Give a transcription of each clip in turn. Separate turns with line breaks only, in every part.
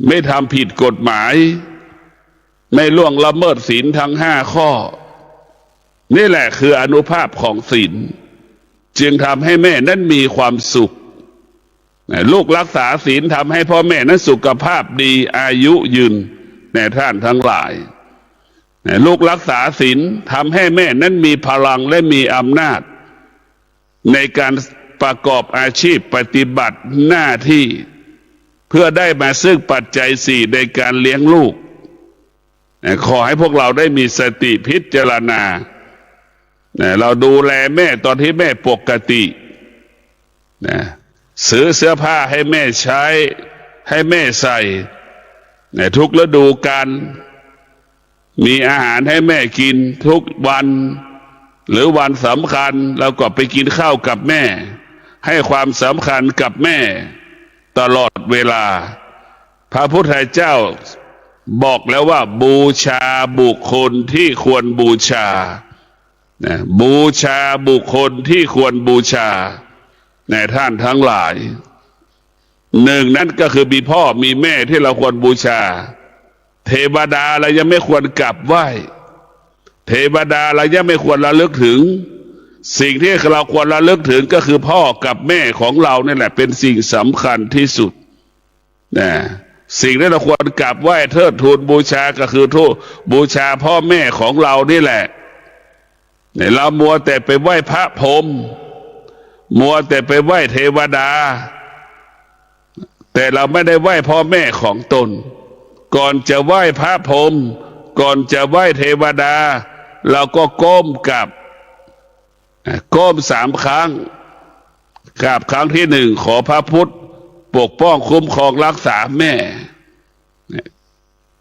ไม่ทำผิดกฎหมายไม่ล่วงละเมิดศีลทั้ง5 ข้อนี่แหละคืออานุภาพของศีลจึงทำให้แม่นั้นมีความสุขลูกรักษาศีลทำให้พ่อแม่นั้นสุขภาพดีอายุยืนในท่านทั้งหลายลูกรักษาศีลทำให้แม่นั้นมีพลังและมีอำนาจในการประกอบอาชีพปฏิบัติหน้าที่เพื่อได้มาซึ่งปัจจัย4ในการเลี้ยงลูกขอให้พวกเราได้มีสติพิจารณาเราดูแลแม่ตอนที่แม่ปกติซื้อเสื้อผ้าให้แม่ใช้ให้แม่ใส่ทุกฤดูกาลมีอาหารให้แม่กินทุกวันหรือวันสำคัญเราก็ไปกินข้าวกับแม่ให้ความสำคัญกับแม่ตลอดเวลาพระพุทธเจ้าบอกแล้วว่าบูชาบุคคลที่ควรบูชาบูชาบุคคลที่ควรบูชาในท่านทั้งหลายหนึ่งนั้นก็คือมีพ่อมีแม่ที่เราควรบูชาเทวดาเรายังไม่ควรกราบไหว้เทวดาเรายังไม่ควรระลึกถึงสิ่งที่เราควรระลึกถึงก็คือพ่อกับแม่ของเรานี่แหละเป็นสิ่งสำคัญที่สุดสิ่งที่เราควรกราบไหว้เทิดทูนบูชาก็คือบูชาพ่อแม่ของเรานี่แหละเรามัวแต่ไปไหว้พระพรหมมัวแต่ไปไหว้เทวดาแต่เราไม่ได้ไหว้พ่อแม่ของตนก่อนจะไหว้พระพรหมก่อนจะไหว้เทวดาเราก็ก้มกราบก้ม3 ครั้งกราบครั้งที่1ขอพระพุทธปกป้องคุ้มครองรักษาแม่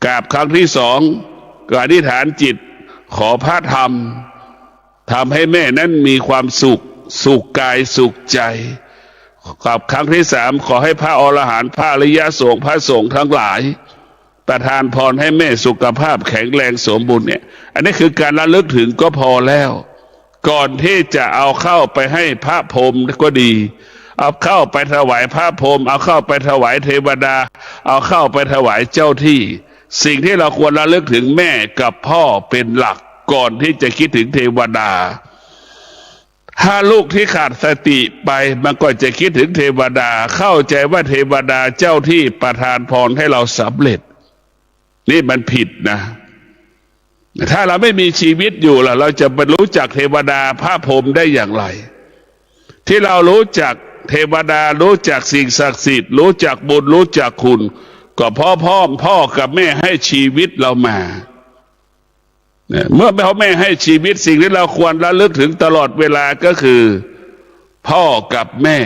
กราบครั้งที่2ก็อธิษฐานจิตขอพระธรรมทำให้แม่นั้นมีความสุขกายสุขใจกราบครั้งที่3ขอให้พระอรหันต์พระอริยสงฆ์พระสงฆ์ทั้งหลายประทานพรให้แม่สุขภาพแข็งแรงสมบูรณ์อันนี้คือการระลึกถึงก็พอแล้วก่อนที่จะเอาเข้าไปให้พระพรหมก็ดีเอาเข้าไปถวายพระพรหมเอาเข้าไปถวายเทวดาเอาเข้าไปถวายเจ้าที่สิ่งที่เราควรระลึกถึงแม่กับพ่อเป็นหลักก่อนที่จะคิดถึงเทวดาถ้าลูกที่ขาดสติไปมันก็จะคิดถึงเทวดาเข้าใจว่าเทวดาเจ้าที่ประทานพรให้เราสำเร็จนี่มันผิดนะถ้าเราไม่มีชีวิตอยู่ล่ะเราจะไปรู้จักเทวดาพระพรหมได้อย่างไรที่เรารู้จักเทวดารู้จักสิ่งศักดิ์สิทธิ์รู้จักบุญรู้จักคุณก็เพราะพ่อกับแม่ให้ชีวิตเรามาเมื่อพ่อแม่ให้ชีวิตสิ่งที่เราควรระลึกถึงตลอดเวลาก็คือพ่อกับแม่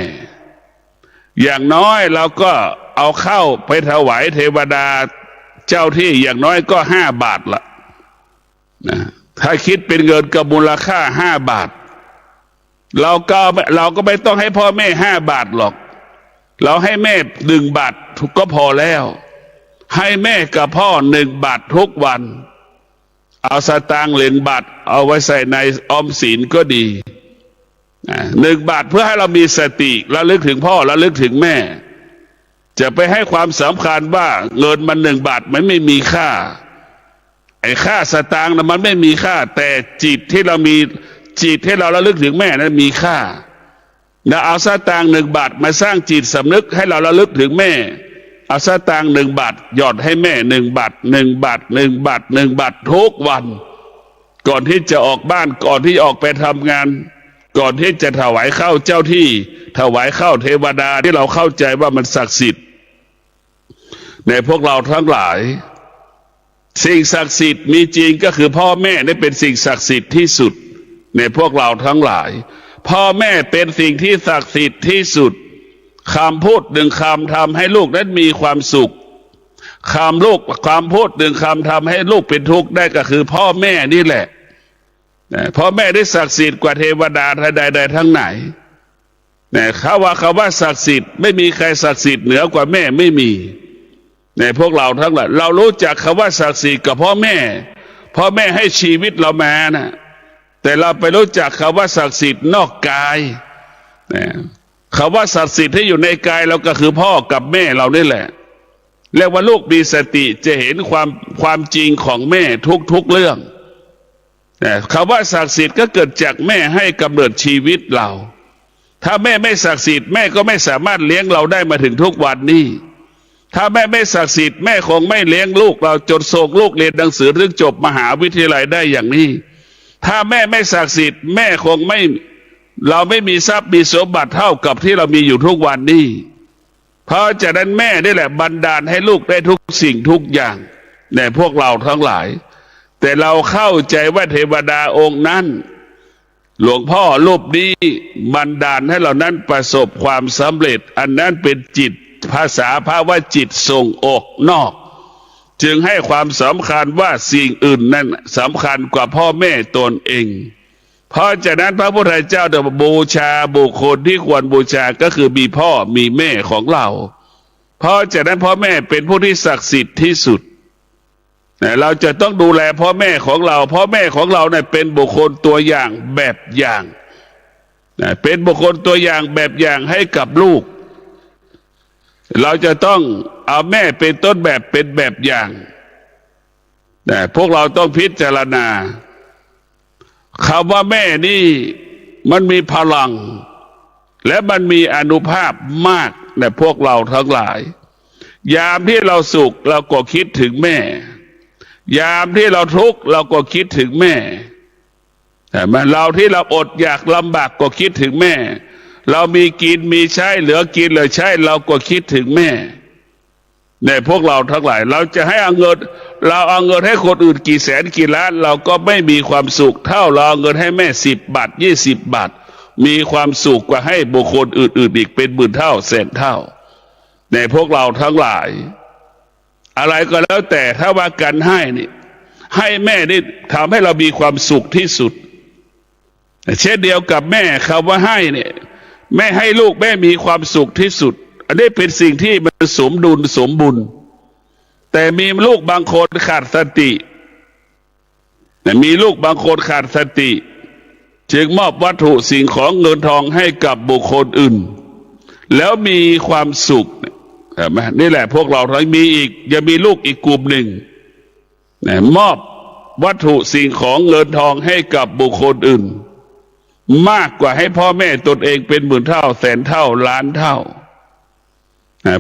อย่างน้อยเราก็เอาเข้าไปถวายเทวดาเจ้าที่อย่างน้อยก็5 บาทละถ้าคิดเป็นเงินกับมูลค่า5 บาทเราก็ไม่ต้องให้พ่อแม่5 บาทหรอกเราให้แม่1 บาทก็พอแล้วให้แม่กับพ่อ1 บาททุกวันเอาสตางค์1 บาทเอาไว้ใส่ในออมสินก็ดี1 บาทเพื่อให้เรามีสติระลึกถึงพ่อระลึกถึงแม่จะไปให้ความสำคัญว่าเงินมัน1 บาทมันไม่มีค่าไอ้ค่าสตางค์มันไม่มีค่าแต่จิตที่เรามีจิตที่เราระลึกถึงแม่นั้นมีค่าแล้วเอาสตางค์1 บาทมาสร้างจิตสำนึกให้เราระลึกถึงแม่เอาสตางค์1 บาทหยอดให้แม่1 บาท1 บาท1 บาท1 บาททุกวันก่อนที่จะออกบ้านก่อนที่ออกไปทำงานก่อนที่จะถวายข้าวเจ้าที่ถวายข้าวเทวดาที่เราเข้าใจว่ามันศักดิ์สิทธิ์ในพวกเราทั้งหลายสิ่งศักดิ์สิทธิ์มีจริงก็คือพ่อแม่นี่เป็นสิ่งศักดิ์สิทธิ์ที่สุดในพวกเราทั้งหลายพ่อแม่เป็นสิ่งที่ศักดิ์สิทธิ์ที่สุดคำพูด1 คำทำให้ลูกนั้นมีความสุขคำพูด1 คำทำให้ลูกเป็นทุกข์ได้ก็คือพ่อแม่นี่แหละพ่อแม่ได้ศักดิ์สิทธิ์กว่าเทวดาใดๆทั้งไหนคำว่าศักดิ์สิทธิ์ไม่มีใครศักดิ์สิทธิ์เหนือกว่าแม่ไม่มีในพวกเราทั้งหลายเรารู้จักคำว่าศักดิ์สิทธิ์กับพ่อแม่ให้ชีวิตเรามานะแต่เราไปรู้จักคำว่าศักดิ์สิทธิ์นอกกายคำว่าศักดิ์สิทธิ์ที่อยู่ในกายเราก็คือพ่อกับแม่เรานี่แหละ เรียกว่าลูกมีสติจะเห็นความจริงของแม่ทุกเรื่องคำว่าศักดิ์สิทธิ์ก็เกิดจากแม่ให้กำเนิดชีวิตเราถ้าแม่ไม่ศักดิ์สิทธิ์แม่ก็ไม่สามารถเลี้ยงเราได้มาถึงทุกวันนี้ถ้าแม่ไม่ศักดิ์สิทธิ์แม่คงไม่เลี้ยงลูกเราจนส่งลูกเรียนหนังสือถึงจบมหาวิทยาลัยได้อย่างนี้ถ้าแม่ไม่ศักดิ์สิทธิ์แม่คงไม่เราไม่มีทรัพย์มีสมบัติเท่ากับที่เรามีอยู่ทุกวันนี้เพราะฉะนั้นแม่นี่แหละบันดาลให้ลูกได้ทุกสิ่งทุกอย่างในพวกเราทั้งหลายแต่เราเข้าใจว่าเทวดาองค์นั้นหลวงพ่อรูปนี้บันดาลให้เรานั้นประสบความสำเร็จอันนั้นเป็นจิตภาษาพระว่าจิตส่งออกนอกจึงให้ความสำคัญว่าสิ่งอื่นนั้นสำคัญกว่าพ่อแม่ตนเองเพราะฉะนั้นพระพุทธเจ้าจะบูชาบุคคลที่ควรบูชาก็คือมีพ่อมีแม่ของเราเพราะฉะนั้นพ่อแม่เป็นผู้ที่ศักดิ์สิทธิ์ที่สุดเราจะต้องดูแลพ่อแม่ของเราพ่อแม่ของเราเนี่ยเป็นบุคคลตัวอย่างแบบอย่างเป็นบุคคลตัวอย่างแบบอย่างให้กับลูกเราจะต้องเอาแม่เป็นต้นแบบเป็นแบบอย่างแต่พวกเราต้องพิจารณาคำว่าแม่นี่มันมีพลังและมันมีอานุภาพมากในพวกเราทั้งหลายยามที่เราสุขเราก็คิดถึงแม่ยามที่เราทุกข์เราก็คิดถึงแม่แต่เราที่เราอดอยากลำบากก็คิดถึงแม่เรามีกินมีใช้เหลือกินเหลือใช้เราก็คิดถึงแม่ในพวกเราทั้งหลายเราจะให้เอาเงินให้คนอื่นกี่แสนกี่ล้านเราก็ไม่มีความสุขเท่าเราเอาเงินให้แม่10 บาท20 บาทมีความสุขกว่าให้บุคคลอื่นๆอีกเป็นหมื่นเท่าแสนเท่าในพวกเราทั้งหลายอะไรก็แล้วแต่ถ้าว่าการให้นี่ให้แม่นี่ทำให้เรามีความสุขที่สุดเช่นเดียวกับแม่คำว่าให้เนี่ยแม่ให้ลูกแม่มีความสุขที่สุดอันนี้เป็นสิ่งที่มันสมดุลสมบูรณ์แต่มีลูกบางคนขาดสติมีลูกบางคนขาดสติจึงมอบวัตถุสิ่งของเงินทองให้กับบุคคลอื่นแล้วมีความสุขนี่แหละพวกเราทั้งมีอีกยังมีลูกอีกกลุ่มหนึ่งมอบวัตถุสิ่งของเงินทองให้กับบุคคลอื่นมากกว่าให้พ่อแม่ตนเองเป็นหมื่นเท่าแสนเท่าล้านเท่า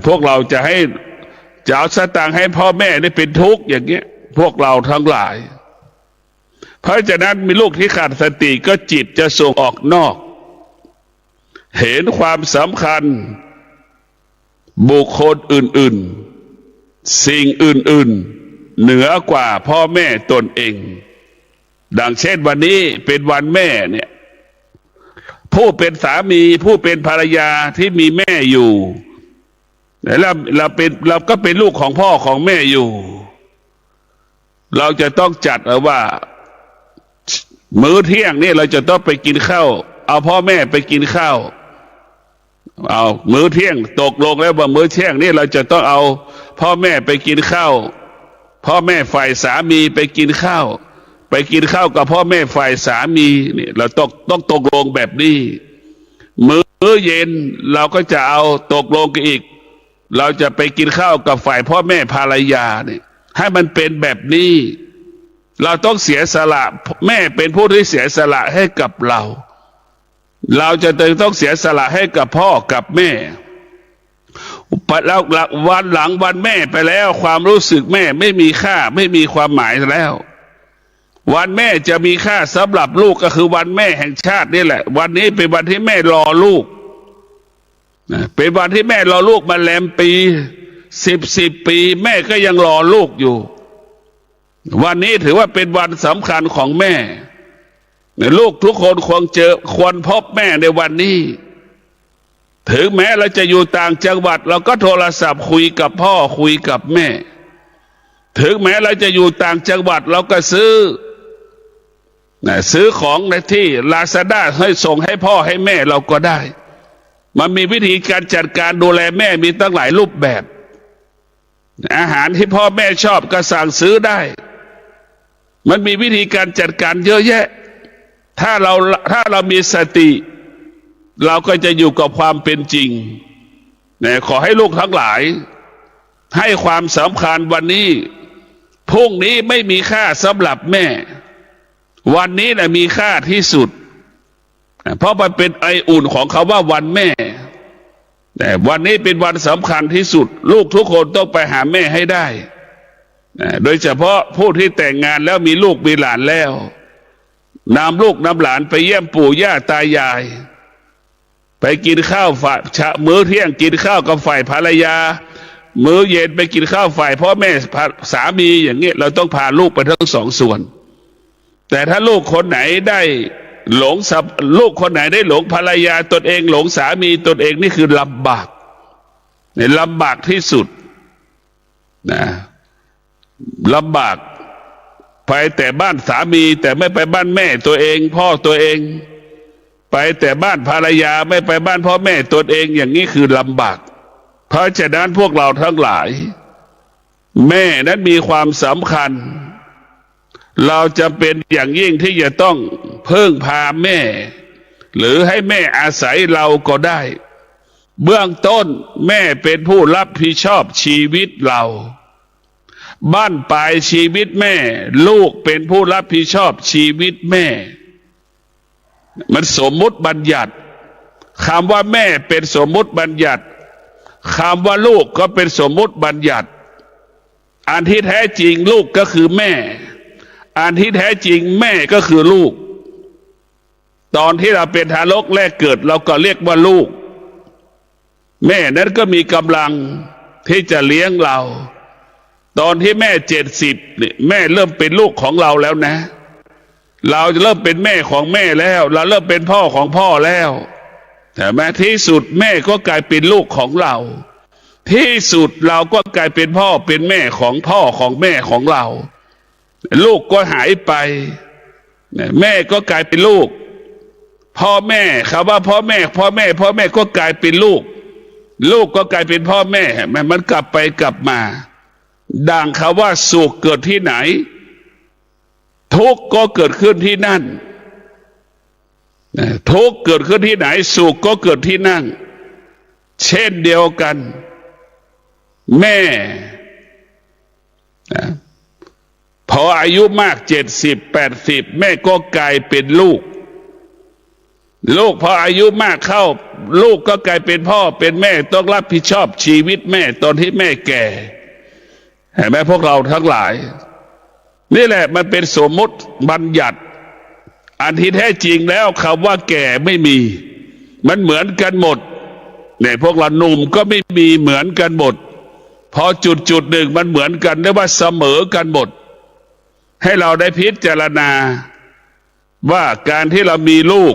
พวกเราจะเอาสตางค์ให้พ่อแม่ได้เป็นทุกข์อย่างเงี้ยพวกเราทั้งหลายเพราะฉะนั้นมีลูกที่ขาดสติก็จิตจะส่งออกนอกเห็นความสำคัญบุคคลอื่นๆสิ่งอื่นๆเหนือกว่าพ่อแม่ตนเองดังเช่นวันนี้เป็นวันแม่เนี่ยผู้เป็นสามีผู้เป็นภรรยาที่มีแม่อยู่แล้วเราก็เป็นลูกของพ่อของแม่อยู่เราจะต้องจัดว่ามื้อเที่ยงนี่เราจะต้องไปกินข้าวเอาพ่อแม่ไปกินข้าวเอามื้อเที่ยงตกลงแล้วว่ามื้อเที่ยงนี่เราจะต้องเอาพ่อแม่ไปกินข้าวพ่อแม่ฝ่ายสามีไปกินข้าวกับพ่อแม่ฝ่ายสามีนี่เราต้องตกลงแบบนี้มื้อเย็นเราก็จะเอาตกลงกันอีกเราจะไปกินข้าวกับฝ่ายพ่อแม่ภรรยาเนี่ยให้มันเป็นแบบนี้เราต้องเสียสละแม่เป็นผู้ที่เสียสละให้กับเราจะต้องเสียสละให้กับพ่อกับแม่แล้ววันหลังวันแม่ไปแล้วความรู้สึกแม่ไม่มีค่าไม่มีความหมายแล้ววันแม่จะมีค่าสำหรับลูกก็คือวันแม่แห่งชาตินี่แหละวันนี้เป็นวันที่แม่รอลูกเป็นวันที่แม่รอลูกมาแลมปี10 ปีแม่ก็ยังรอลูกอยู่วันนี้ถือว่าเป็นวันสำคัญของแม่ลูกทุกคนควรพบแม่ในวันนี้ถึงแม้เราจะอยู่ต่างจังหวัดเราก็โทรศัพท์คุยกับพ่อคุยกับแม่ถึงแม้เราจะอยู่ต่างจังหวัดเราก็ซื้อของในที่ Lazada ให้ส่งให้พ่อให้แม่เราก็ได้มันมีวิธีการจัดการดูแลแม่มีตั้งหลายรูปแบบอาหารที่พ่อแม่ชอบก็สั่งซื้อได้มันมีวิธีการจัดการเยอะแยะถ้าเรามีสติเราก็จะอยู่กับความเป็นจริงขอให้ลูกทั้งหลาย ให้ความสำคัญวันนี้พรุ่งนี้ไม่มีค่าสำหรับแม่วันนี้แหละมีค่าที่สุดเพราะมันเป็นไออุ่นของเขาว่าวันแม่แต่วันนี้เป็นวันสำคัญที่สุดลูกทุกคนต้องไปหาแม่ให้ได้โดยเฉพาะผู้ที่แต่งงานแล้วมีลูกมีหลานแล้วนำลูกนำหลานไปเยี่ยมปู่ย่าตายายไปกินข้าวฝ่ายมื้อเที่ยงกินข้าวกับฝ่ายภรรยามื้อเย็นไปกินข้าวฝ่ายพ่อแม่สามีอย่างเงี้ยเราต้องพาลูกไปทั้งสองส่วนแต่ถ้าลูกคนไหนได้หลงลูกคนไหนได้หลงภรรยาตนเองหลงสามีตนเองนี่คือลำบากลำบากที่สุดนะลำบากไปแต่บ้านสามีแต่ไม่ไปบ้านแม่ตัวเองพ่อตัวเองไปแต่บ้านภรรยาไม่ไปบ้านพ่อแม่ตนเองอย่างนี้คือลำบากเพราะฉะนั้นพวกเราทั้งหลายแม่นั้นมีความสำคัญเราจำเป็นอย่างยิ่งที่จะต้องพึ่งพาแม่หรือให้แม่อาศัยเราก็ได้เบื้องต้นแม่เป็นผู้รับผิดชอบชีวิตเราบ้านปลายชีวิตแม่ลูกเป็นผู้รับผิดชอบชีวิตแม่มันสมมุติบัญญัติคำว่าแม่เป็นสมมุติบัญญัติคำว่าลูกก็เป็นสมมุติบัญญัติอันที่แท้จริงลูกก็คือแม่อันที่แท้จริงแม่ก็คือลูกตอนที่เราเป็นทารกแรกเกิดเราก็เรียกว่าลูกแม่นั้นก็มีกำลังที่จะเลี้ยงเราตอนที่แม่70เนี่ยแม่เริ่มเป็นลูกของเราแล้วนะเราจะเริ่มเป็นแม่ของแม่แล้วเราเริ่มเป็นพ่อของพ่อแล้วแต่แม้ที่สุดแม่ก็กลายเป็นลูกของเราที่สุดเราก็กลายเป็นพ่อเป็นแม่ของพ่อของแม่ของเราลูกก็หายไปแม่ก็กลายเป็นลูกพ่อแม่คำว่าพ่อแม่ก็กลายเป็นลูกลูกก็กลายเป็นพ่อแม่มันกลับไปกลับมาดังคำว่าสุขเกิดที่ไหนทุกข์ก็เกิดขึ้นที่นั่นทุกข์เกิดขึ้นที่ไหนสุขก็เกิดที่นั่นเช่นเดียวกันแม่พออายุมาก70-80แม่ก็กลายเป็นลูกพออายุมากเข้าลูกก็กลายเป็นพ่อเป็นแม่ต้องรับผิดชอบชีวิตแม่ตอนที่แม่แก่เห็นไหมพวกเราทั้งหลายนี่แหละมันเป็นสมมติบัญญัติอันที่แท้จริงแล้วคำว่าแก่ไม่มีมันเหมือนกันหมดเนี่ยพวกเราหนุ่มก็ไม่มีเหมือนกันหมดพอจุดหนึ่งมันเหมือนกันเรียกว่าเสมอกันหมดให้เราได้พิจารณาว่าการที่เรามีลูก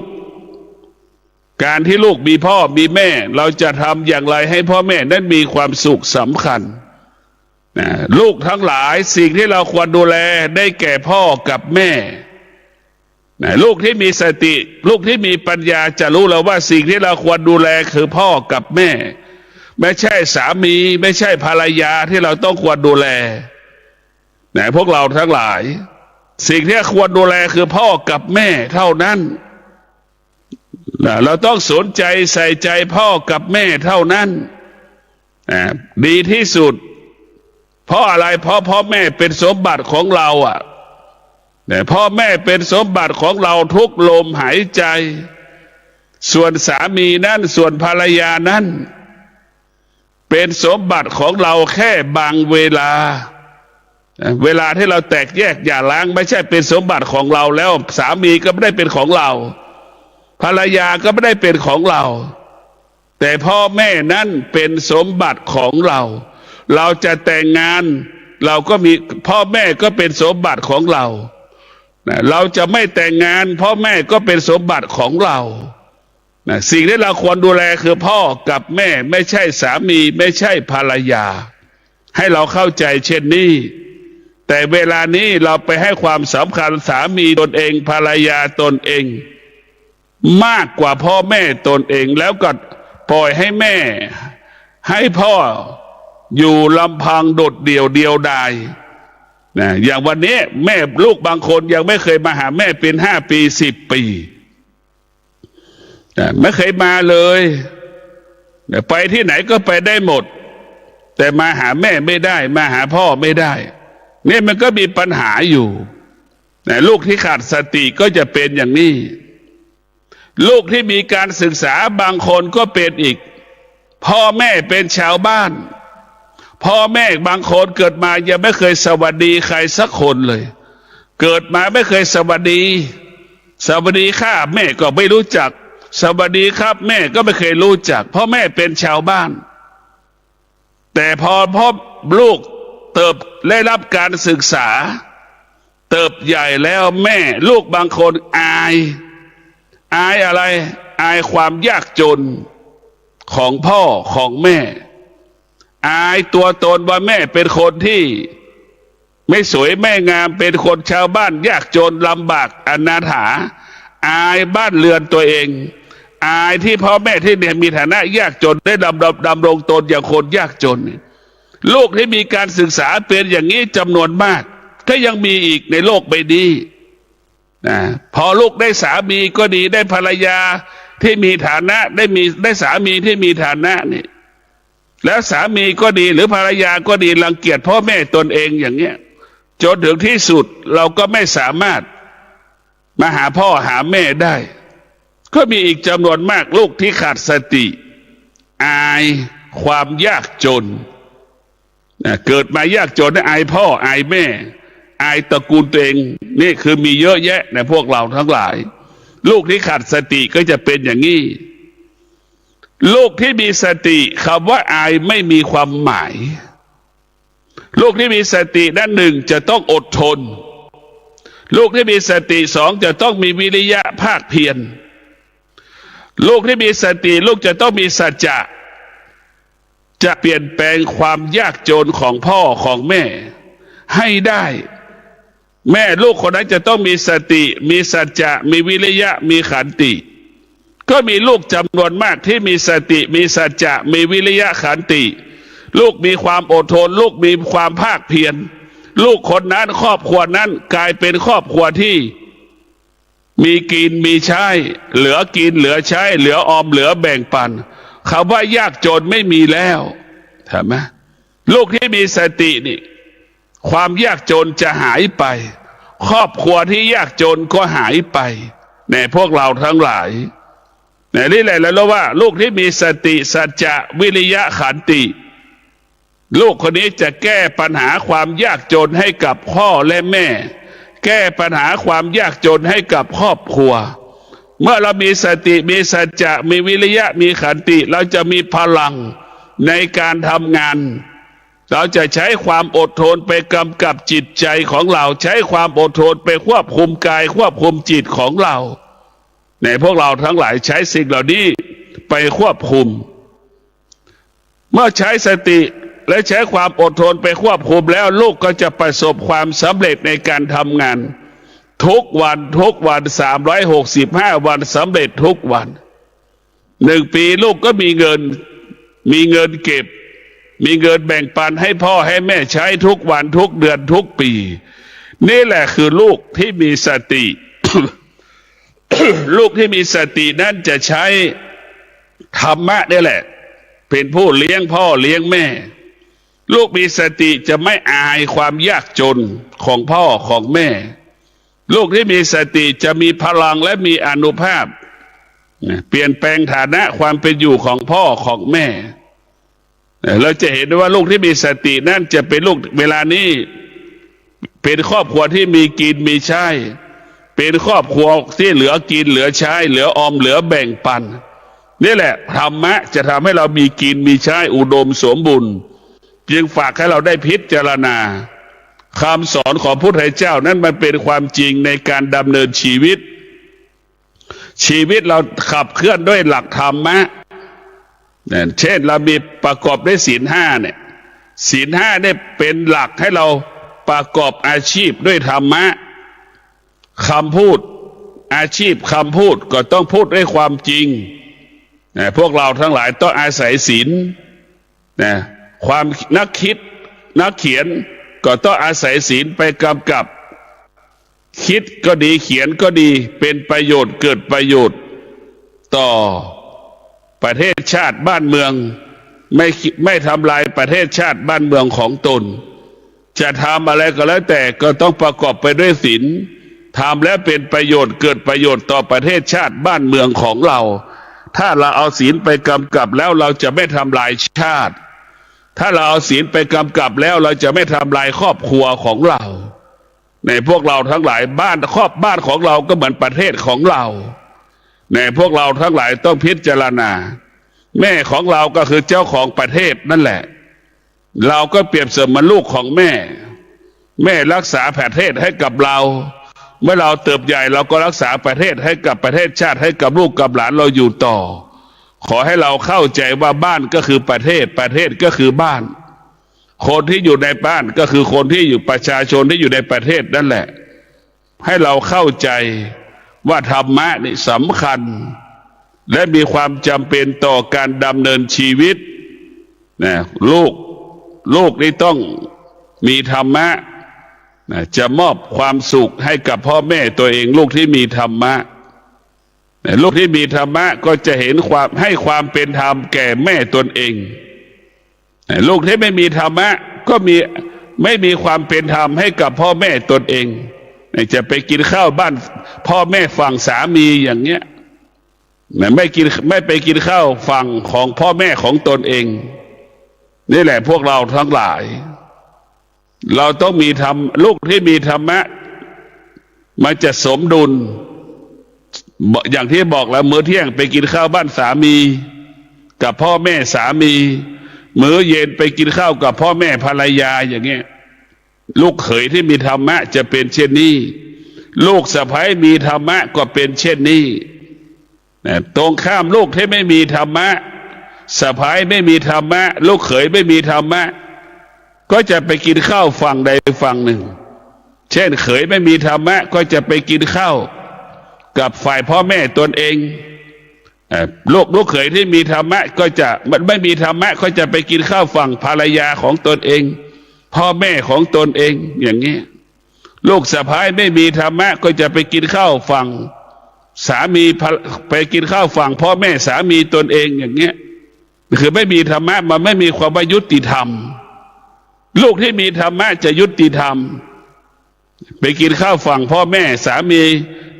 การที่ลูกมีพ่อมีแม่เราจะทำอย่างไรให้พ่อแม่นั้นมีความสุขสำคัญลูกทั้งหลายสิ่งที่เราควรดูแลได้แก่พ่อกับแม่ลูกที่มีสติลูกที่มีปัญญาจะรู้แล้วว่าสิ่งที่เราควรดูแลคือพ่อกับแม่ไม่ใช่สามีไม่ใช่ภรรยาที่เราต้องควรดูแลพวกเราทั้งหลายสิ่งที่ควรดูแลคือพ่อกับแม่เท่านั้นเราต้องสนใจใส่ใจพ่อกับแม่เท่านั้นดีที่สุดเพราะอะไรเพราะพ่อแม่เป็นสมบัติของเราพ่อแม่เป็นสมบัติของเราทุกลมหายใจส่วนสามีนั้นส่วนภรรยานั้นเป็นสมบัติของเราแค่บางเวลาที่เราแตกแยกอย่าล้างไม่ใช่เป็นสมบัติของเราแล้วสามีก็ไม่ได้เป็นของเราภรรยาก็ไม่ได้เป็นของเราแต่พ่อแม่นั้นเป็นสมบัติของเราเราจะแต่งงานเราก็มีพ่อแม่ก็เป็นสมบัติของเราเราจะไม่แต่งงานพ่อแม่ก็เป็นสมบัติของเราสิ่งที่เราควรดูแลคือพ่อกับแม่ไม่ใช่สามีไม่ใช่ภรรยาให้เราเข้าใจเช่นนี้แต่เวลานี้เราไปให้ความสำคัญสามีตนเองภรรยาตนเองมากกว่าพ่อแม่ตนเองแล้วก็ปล่อยให้แม่ให้พ่ออยู่ลำพังโดดเดี่ยวดายอย่างวันนี้แม่ลูกบางคนยังไม่เคยมาหาแม่เป็น5 ปี10 ปีไม่เคยมาเลยไปที่ไหนก็ไปได้หมด แต่มาหาแม่ไม่ได้มาหาพ่อไม่ได้นี่มันก็มีปัญหาอยู่แต่ลูกที่ขาดสติก็จะเป็นอย่างนี้ลูกที่มีการศึกษาบางคนก็เป็นอีกพ่อแม่เป็นชาวบ้านพ่อแม่บางคนเกิดมายังไม่เคยสวัสดีใครสักคนเลยเกิดมาไม่เคยสวัสดีข้าแม่ก็ไม่รู้จักสวัสดีครับแม่ก็ไม่เคยรู้จักเพราะแม่เป็นชาวบ้านแต่พอลูกเติบได้รับการศึกษาเติบใหญ่แล้วแม่ลูกบางคนอายอะไรอายความยากจนของพ่อของแม่อายตัวตนว่าแม่เป็นคนที่ไม่สวยไม่งามเป็นคนชาวบ้านยากจนลำบากอนาถาอายบ้านเรือนตัวเองอายที่พ่อแม่ที่เนี่ยมีฐานะยากจนได้ดำรงตนอย่างคนยากจนลูกที่มีการศึกษาเป็นอย่างนี้จำนวนมากก็ยังมีอีกในโลกใบนี้นะพอลูกได้สามีก็ดีได้ภรรยาที่มีฐานะได้สามีที่มีฐานะนี่แล้วสามีก็ดีหรือภรรยาก็ดีรังเกียจพ่อแม่ตนเองอย่างเงี้ยจนถึงที่สุดเราก็ไม่สามารถมาหาพ่อหาแม่ได้ก็มีอีกจำนวนมากลูกที่ขาดสติอายความยากจนเกิดมายากจนได้อายพ่ออายแม่อายตระกูลตัวเองนี่คือมีเยอะแยะในพวกเราทั้งหลายลูกที่ขาดสติก็จะเป็นอย่างนี้ลูกที่มีสติคำว่าอายไม่มีความหมายลูกที่มีสติด้านหนึ่งจะต้องอดทนลูกที่มีสติสองจะต้องมีวิริยะภาคเพียรลูกที่มีสติลูกจะต้องมีสัจจะจะเปลี่ยนแปลงความยากจนของพ่อของแม่ให้ได้แม่ลูกคนนั้นจะต้องมีสติมีสัจจะมีวิริยะมีขันติก็มีลูกจำนวนมากที่มีสติมีสัจจะมีวิริยะขันติลูกมีความอดทนลูกมีความภาคเพียรลูกคนนั้นครอบครัวนั้นกลายเป็นครอบครัวที่มีกินมีใช้เหลือกินเหลือใช้เหลือออมเหลือแบ่งปันคำว่ายากจนไม่มีแล้วใช่ไหมลูกที่มีสตินี่ความยากจนจะหายไปครอบครัวที่ยากจนก็หายไปในพวกเราทั้งหลายนี่แหละแล้วว่าลูกที่มีสติสัจจะวิริยะขันติลูกคนนี้จะแก้ปัญหาความยากจนให้กับพ่อและแม่แก้ปัญหาความยากจนให้กับครอบครัวเมื่อเรามีสติมีสัจจะมีวิริยะมีขันติเราจะมีพลังในการทำงานเราจะใช้ความอดทนไปกำกับจิตใจของเราใช้ความอดทนไปควบคุมกายควบคุมจิตของเราในพวกเราทั้งหลายใช้สิ่งเหล่านี้ไปควบคุมเมื่อใช้สติและใช้ความอดทนไปควบคุมแล้วลูกก็จะประสบความสำเร็จในการทำงานทุกวัน365 วันสำเร็จทุกวัน1 ปีลูกก็มีเงินเก็บมีเงินแบ่งปันให้พ่อให้แม่ใช้ทุกวันทุกเดือนทุกปีนี่แหละคือลูกที่มีสติ ลูกที่มีสตินั้นจะใช้ธรรมะนี่แหละเป็นผู้เลี้ยงพ่อเลี้ยงแม่ลูกมีสติจะไม่อายความยากจนของพ่อของแม่ลูกที่มีสติจะมีพลังและมีอานุภาพเปลี่ยนแปลงฐานะความเป็นอยู่ของพ่อของแม่เราจะเห็นได้ว่าลูกที่มีสตินั่นจะเป็นลูกเวลานี้เป็นครอบครัวที่มีกินมีใช้เป็นครอบครัวที่เหลือกินเหลือใช้เหลือออมเหลือแบ่งปันนี่แหละธรรมะจะทำให้เรามีกินมีใช้อุดมสมบูรณ์จึงฝากให้เราได้พิจารณาคำสอนของพระพุทธเจ้านั้นมันเป็นความจริงในการดำเนินชีวิตเราขับเคลื่อนด้วยหลักธรรมะเช่นเรามีประกอบด้วยศีล 5เนี่ยศีล 5ได้เป็นหลักให้เราประกอบอาชีพด้วยธรรมะคำพูดอาชีพคำพูดก็ต้องพูดด้วยความจริงพวกเราทั้งหลายต้องอาศัยศีลความนักคิดนักเขียนก็ต้องอาศัยศีลไปกำกับคิดก็ดีเขียนก็ดีเป็นประโยชน์เกิดประโยชน์ต่อประเทศชาติบ้านเมือง ไม่ทำลายประเทศชาติบ้านเมืองของตนจะทำอะไรก็แล้วแต่ก็ต้องประกอบไปด้วยศีลทำแล้วเป็นประโยชน์เกิดประโยชน์ต่อประเทศชาติบ้านเมืองของเราถ้าเราเอาศีลไปกำกับแล้วเราจะไม่ทำลายชาติถ้าเราเอาศีลไปกำกับแล้วเราจะไม่ทำลายครอบครัวของเราในพวกเราทั้งหลายบ้านของเราก็เหมือนประเทศของเราในพวกเราทั้งหลายต้องพิจารณาแม่ของเราก็คือเจ้าของประเทศนั่นแหละเราก็เปรียบเสมือนลูกของแม่แม่รักษาประเทศให้กับเราเมื่อเราเติบใหญ่เราก็รักษาประเทศให้กับประเทศชาติให้กับลูกกับหลานเราอยู่ต่อขอให้เราเข้าใจว่าบ้านก็คือประเทศประเทศก็คือบ้านคนที่อยู่ในบ้านก็คือคนที่อยู่ประชาชนที่อยู่ในประเทศนั่นแหละให้เราเข้าใจว่าธรรมะนี่สำคัญและมีความจำเป็นต่อการดำเนินชีวิตนะลูกนี่ต้องมีธรรมะนะจะมอบความสุขให้กับพ่อแม่ตัวเองลูกที่มีธรรมะนะลูกที่มีธรรมะก็จะเห็นให้ความเป็นธรรมแก่แม่ตนเองนะลูกที่ไม่มีธรรมะก็ไม่มีความเป็นธรรมให้กับพ่อแม่ตนเองนะจะไปกินข้าวบ้านพ่อแม่ฝั่งสามีอย่างเงี้ยนะไม่ไปกินข้าวฝั่งของพ่อแม่ของตนเองนี่แหละพวกเราทั้งหลายเราต้องมีธรรมลูกที่มีธรรมะมันจะสมดุลอย่างที่บอกแล้วมื้อเที่ยงไปกินข้าวบ้านสามีกับพ่อแม่สามีมื้อเย็นไปกินข้าวกับพ่อแม่ภรรยาอย่างเงี้ยลูกเขยที่มีธรรมะจะเป็นเช่นนี้ลูกสะใภ้มีธรรมะก็เป็นเช่นนี้ตรงข้ามลูกที่ไม่มีธรรมะสะใภ้ไม่มีธรรมะลูกเขยไม่มีธรรมะก็จะไปกินข้าวฝั่งใดฝั่งหนึ่งเช่นเขยไม่มีธรรมะก็จะไปกินข้าวกับฝ่ายพ่อแม่ตนเองลูกเขยที่มีธรรมะก็จะไม่มีธรรมะก็จะไปกินข้าวฝั่งภรรยาของตนเองพ่อแม่ของตนเองอย่างนี้ลูกสะใภ้ไม่มีธรรมะก็จะไปกินข้าวฝั่งสามีไปกินข้าวฝั่งพ่อแม่สามีตนเองอย่างเงี้ยคือไม่มีธรรมะมันไม่มีความยุติธรรมลูกที่มีธรรมะจะยุติธรรมไปกินข้าวฝั่งพ่อแม่สามี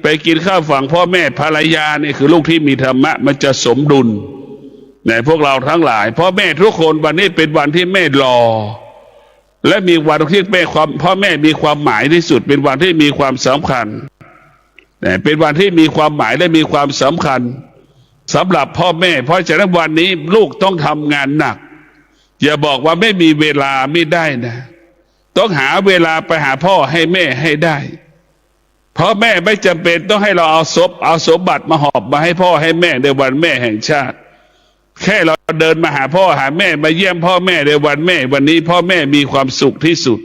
ไปกินข้าวฝั่งพ่อแม่ภรรยานี่คือลูกที่มีธรรมะมันจะสมดุลในพวกเราทั้งหลายพ่อแม่ทุกคนวันนี้เป็นวันที่แม่รอและมีวันที่พ่อแม่มีความหมายที่สุดเป็นวันที่มีความสำคัญเป็นวันที่มีความหมายและมีความสำคัญสำหรับพ่อแม่เพราะฉะนั้นวันนี้ลูกต้องทำงานหนักอย่าบอกว่าไม่มีเวลาไม่ได้นะต้องหาเวลาไปหาพ่อให้แม่ให้ได้เพราะแม่ไม่จำเป็นต้องให้เราเอาสมบัติมาหอบมาให้พ่อให้แม่ในวันแม่แห่งชาติแค่เราเดินมาหาพ่อหาแม่มาเยี่ยมพ่อแม่ในวันแม่วันนี้พ่อแม่มีความสุขที่สุด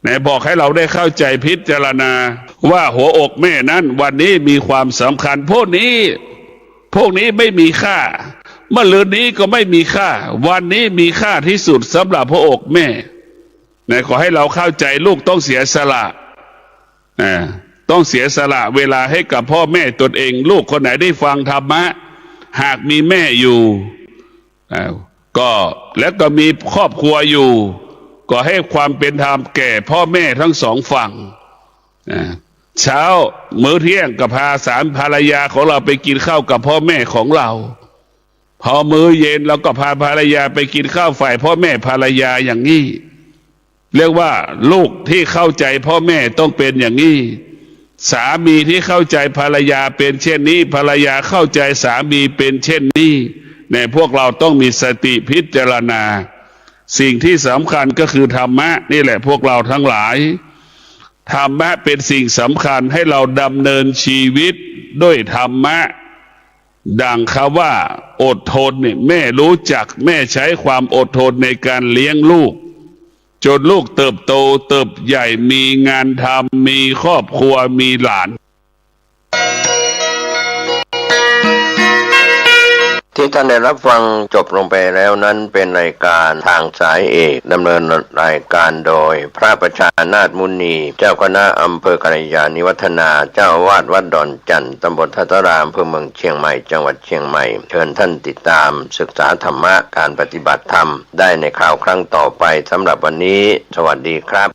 ไหนบอกให้เราได้เข้าใจพิจารณาว่าหัวอกแม่นั้นวันนี้มีความสำคัญพวกนี้ไม่มีค่าเมื่อลืนนี้ก็ไม่มีค่าวันนี้มีค่าที่สุดสำหรับหัวอกแม่ไหนขอให้เราเข้าใจลูกต้องเสียสละต้องเสียสละเวลาให้กับพ่อแม่ตนเองลูกคนไหนได้ฟังธรรมะหากมีแม่อยู่ก็แล้วก็มีครอบครัวอยู่ก็ให้ความเป็นธรรมแก่พ่อแม่ทั้งสองฝั่งเช้ามื้อเที่ยงก็พาภรรยาของเราไปกินข้าวกับพ่อแม่ของเราพอมื้อเย็นเราก็พาภรรยาไปกินข้าวฝ่ายพ่อแม่ภรรยาอย่างนี้เรียกว่าลูกที่เข้าใจพ่อแม่ต้องเป็นอย่างนี้สามีที่เข้าใจภรรยาเป็นเช่นนี้ภรรยาเข้าใจสามีเป็นเช่นนี้ในพวกเราต้องมีสติพิจารณาสิ่งที่สำคัญก็คือธรรมะนี่แหละพวกเราทั้งหลายธรรมะเป็นสิ่งสำคัญให้เราดำเนินชีวิตด้วยธรรมะดังคำว่าอดทนเนี่ยแม่รู้จักแม่ใช้ความอดทนในการเลี้ยงลูกจนลูกเติบโตเติบใหญ่มีงานทำมีครอบครัวมีหลาน
ที่ท่านได้รับฟังจบลงไปแล้วนั้นเป็นรายการทางสายเอกดำเนินรายการโดยพระประชานาถมุนีเจ้าคณะอำเภอกัลยาณิวัฒนาเจ้าอาวาสวัดดอนจันทร์ตำบลทัตรามอำเภอเมืองเชียงใหม่จังหวัดเชียงใหม่เชิญท่านติดตามศึกษาธรรมะการปฏิบัติธรรมได้ในคราวครั้งต่อไปสำหรับวันนี้สวัสดีครับ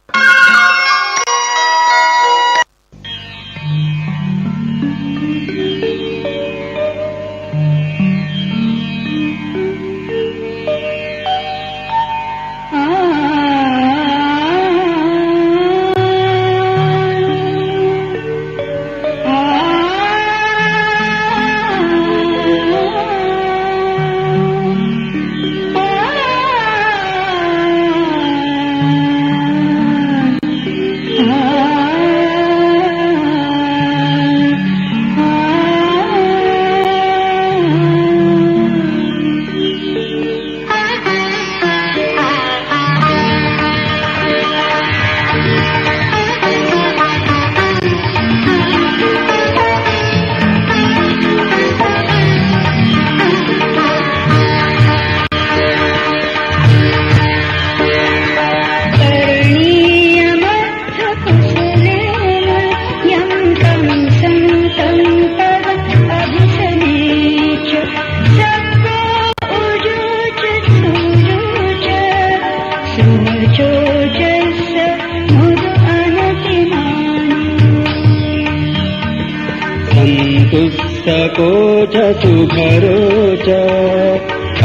संतुष्टको च सुभरो च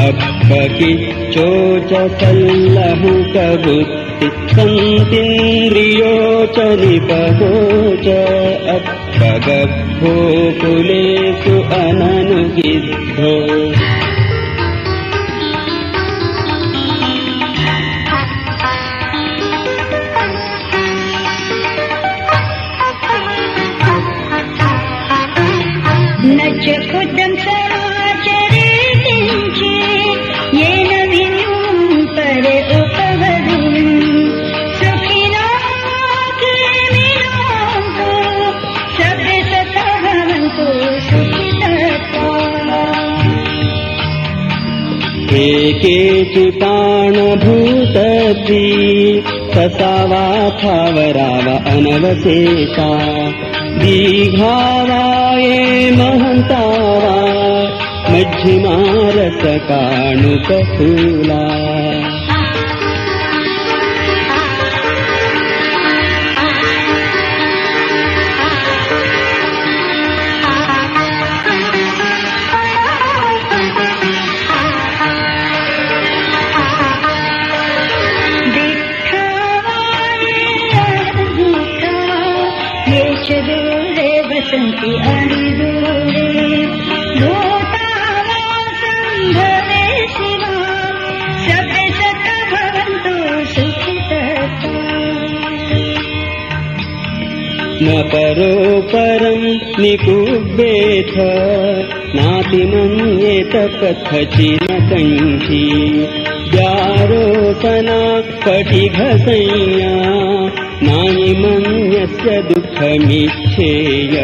अप्पकिच्चो च सल्लहुकबुद्धि सन्तीन्द्रियो च निपको च अप्पगभ्भो कुलेषु अननुगिद्धो
खुदं समाचरे किञ्चि येन विनुं परे उपवदुं सुखिनो किमिनो सभ्य सतः भवन्तु सुखिनः
एकेचिताणभूतद्री ससावा थावराव अनवशेषा दीघावा ये महन्तावा मध्यमारसकाणुकफूला
दूरे वसन्ति अणिदूरे भूतावासम्भवे शिवा सभ्य सतः भवन्तु सुखितः
न परो परं निकुब्बेथ नातिमन्येत कथचिन कञ्ची व्यारोसना कटिघसंज्ञा नायिमन्यस्य दुःखमिच्छेय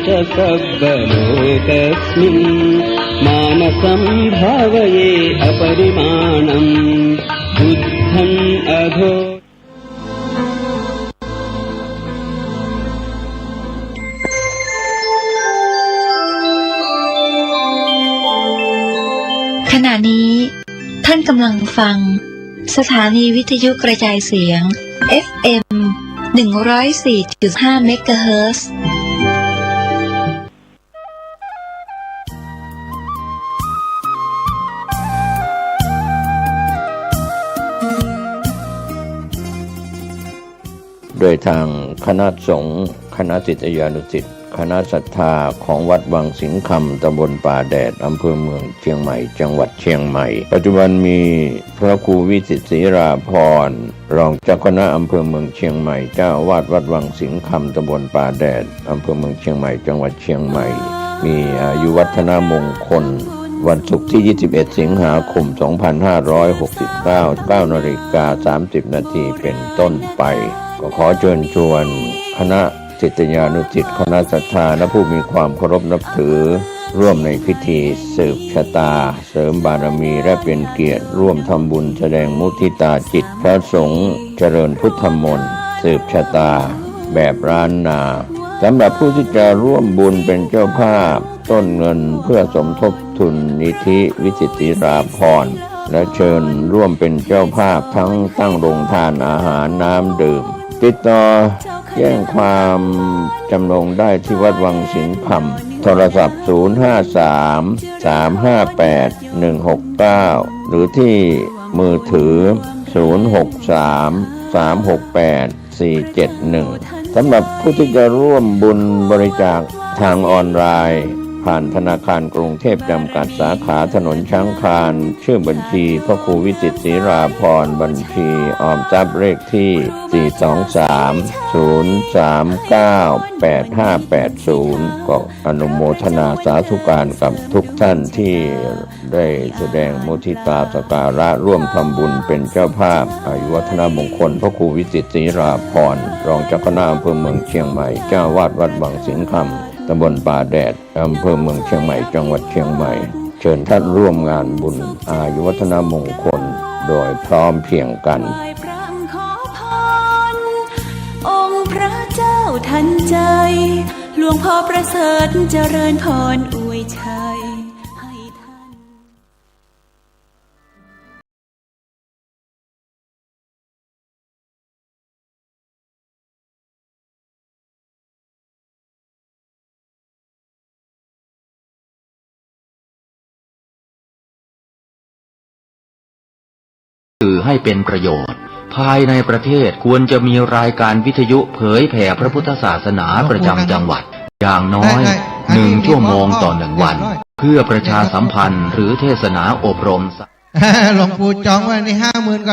च सब्बलोकस्मिन् मानसं भावये अपरिमाणं बुद्धम् अघो
ขณะนี้ ท่ ท่านกำลังฟังสถานีวิทยุกระจายเสียง FM 104.5 เมกะเฮิรตซ์
โดยทางคณะสงฆ์คณะศิษยานุศิษย์คณะศรัทธาของวัดวังสิงห์คำตำบลป่าแดดอำเภอเมืองเชียงใหม่จังหวัดเชียงใหม่ปัจจุบันมีพระครูวิสิตศรีราพรรองเจ้าคณะอำเภอเมืองเชียงใหม่เจ้าอาวาสวัดวังสิงห์คำตำบลป่าแดดอำเภอเมืองเชียงใหม่จังหวัดเชียงใหม่มีอายุวัฒนมงคลวันศุกร์ที่ 21 สิงหาคม 2569 9:30 นาทีเป็นต้นไปก็ขอเชิญชวนคณะศิษยานุศิษย์คณะศรัทธาและผู้มีความเคารพนับถือร่วมในพิธีสืบชะตาเสริมบารมีและเป็นเกียรติร่วมทำบุญแสดงมุทิตาจิตพระสงฆ์เจริญพุทธมนต์สืบชะตาแบบร้านนาสำหรับผู้ที่จะร่วมบุญเป็นเจ้าภาพต้นเงินเพื่อสมทบทุนนิธิวิสิตศรีราพรและเชิญร่วมเป็นเจ้าภาพทั้งตั้งโรงทานอาหารน้ำดื่มติดต่อแจ้งความจำนงได้ที่วัดวังสิงห์คำโทรศัพท์ 053-358-169 หรือที่มือถือ 063-368-471 สำหรับผู้ที่จะร่วมบุญบริจาคทางออนไลน์ผ่านธนาคารกรุงเทพจำกัดสาขาถนนช้างคลานชื่อบัญชีพระครูวิสิตศรีราพรบัญชีออมทรัพย์เลขที่ 423-039-8580 ก็อนุโมทนาสาธุการกับทุกท่านที่ได้แสดงมุทิตาสักการะร่วมทำบุญเป็นเจ้าภาพอายุวัฒนมงคลพระครูวิสิตศรีราพรรองเจ้าคณะอำเภอเมืองเชียงใหม่เจ้าวาดวัดวังสิงห์คำตำบลป่าแดดอำเภอเมืองเชียงใหม่จังหวัดเชียงใหม่เชิญท่านร่วมงานบุญอายุวัฒนมงคลโดยพร้อมเพรียงกัน
องค์พระเจ้าทันใจหลวงพ่อประเสริฐเจริญพรอวยชัยให้ท่าน
คือให้เป็นประโยชน์ภายในประเทศควรจะมีรายการวิทยุเผยแผ่พระพุทธศาสนาประจำจังหวัดอย่างน้อย1 ชั่วโมงต่อ1 วันเพื่อประชาสัมพันธ์หรือเทศนาอบรม
หลวงปู่จองว่านี่50,000